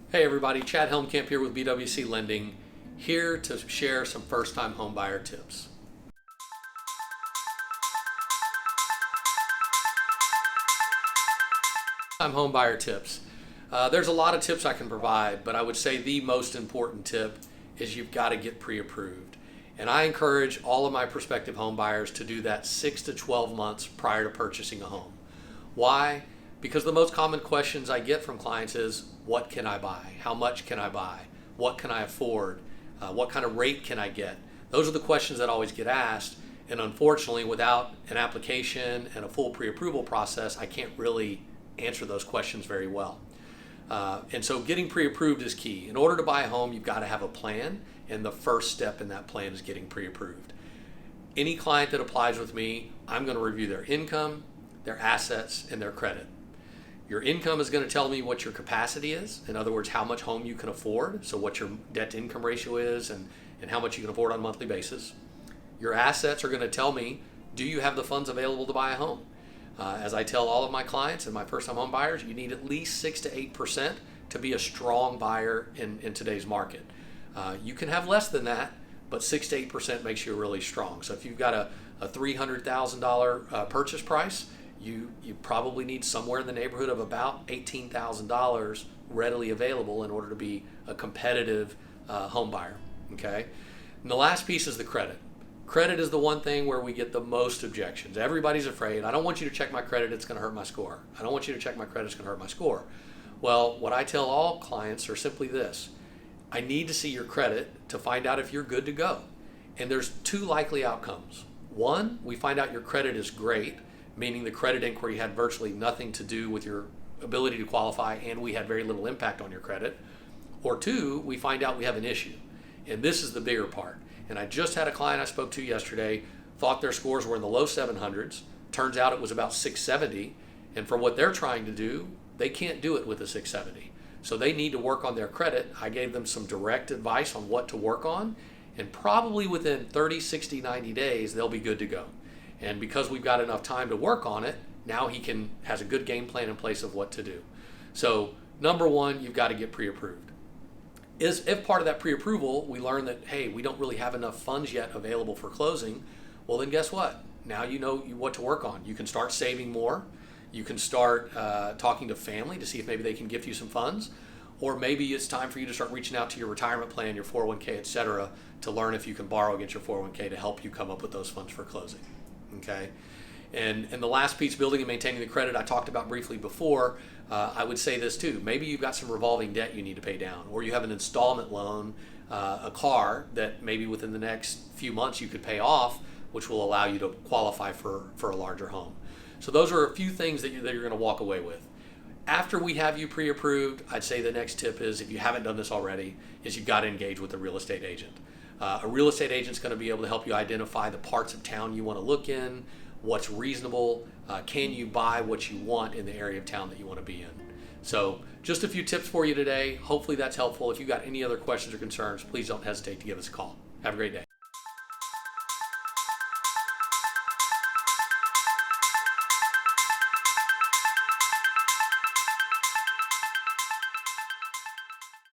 Hey everybody, Chad Helmcamp here with BWC Lending, here to share some first-time homebuyer tips. First-time homebuyer tips. There's a lot of tips I can provide, but I would say the most important tip is you've got to get pre-approved. And I encourage all of my prospective homebuyers to do that 6 to 12 months prior to purchasing a home. Why? Because the most common questions I get from clients is, what can I buy? How much can I buy? What can I afford? What kind of rate can I get? Those are the questions that always get asked, and unfortunately without an application and a full pre-approval process, I can't really answer those questions very well. And so getting pre-approved is key. In order to buy a home, you've got to have a plan, and the first step in that plan is getting pre-approved. Any client that applies with me, I'm going to review their income, their assets, and their credit. Your income is going to tell me what your capacity is. In other words, how much home you can afford. So what your debt to income ratio is and how much you can afford on a monthly basis. Your assets are going to tell me, do you have the funds available to buy a home? As I tell all of my clients and my first time home buyers, you need at least 6 to 8% to be a strong buyer in today's market. You can have less than that, but 6 to 8% makes you really strong. So if you've got a $300,000 purchase price, you probably need somewhere in the neighborhood of about $18,000 readily available in order to be a competitive home buyer. Okay? And the last piece is the credit. Credit is the one thing where we get the most objections. Everybody's afraid. I don't want you to check my credit, it's going to hurt my score. I don't want you to check my credit, it's going to hurt my score. Well, what I tell all clients are simply this. I need to see your credit to find out if you're good to go. And there's two likely outcomes. One, we find out your credit is great, meaning the credit inquiry had virtually nothing to do with your ability to qualify and we had very little impact on your credit. Or two, we find out we have an issue. And this is the bigger part. And I just had a client I spoke to yesterday, thought their scores were in the low 700s. Turns out it was about 670. And for what they're trying to do, they can't do it with a 670. So they need to work on their credit. I gave them some direct advice on what to work on. And probably within 30, 60, 90 days, they'll be good to go. And because we've got enough time to work on it, now he has a good game plan in place of what to do. So number one, you've got to get pre-approved. If part of that pre-approval, we learn that, hey, we don't really have enough funds yet available for closing, well then guess what? Now you know what to work on. You can start saving more. You can start talking to family to see if maybe they can gift you some funds. Or maybe it's time for you to start reaching out to your retirement plan, your 401k, etc., to learn if you can borrow against your 401k to help you come up with those funds for closing. Okay, and the last piece, building and maintaining the credit, I talked about briefly before. I would say this too. Maybe you've got some revolving debt you need to pay down, or you have an installment loan, a car that maybe within the next few months you could pay off, which will allow you to qualify for a larger home. So those are a few things that you're going to walk away with. After we have you pre-approved, I'd say the next tip is, if you haven't done this already, is you've got to engage with a real estate agent. A real estate agent's going to be able to help you identify the parts of town you want to look in, what's reasonable, can you buy what you want in the area of town that you want to be in. So just a few tips for you today. Hopefully that's helpful. If you've got any other questions or concerns, please don't hesitate to give us a call. Have a great day.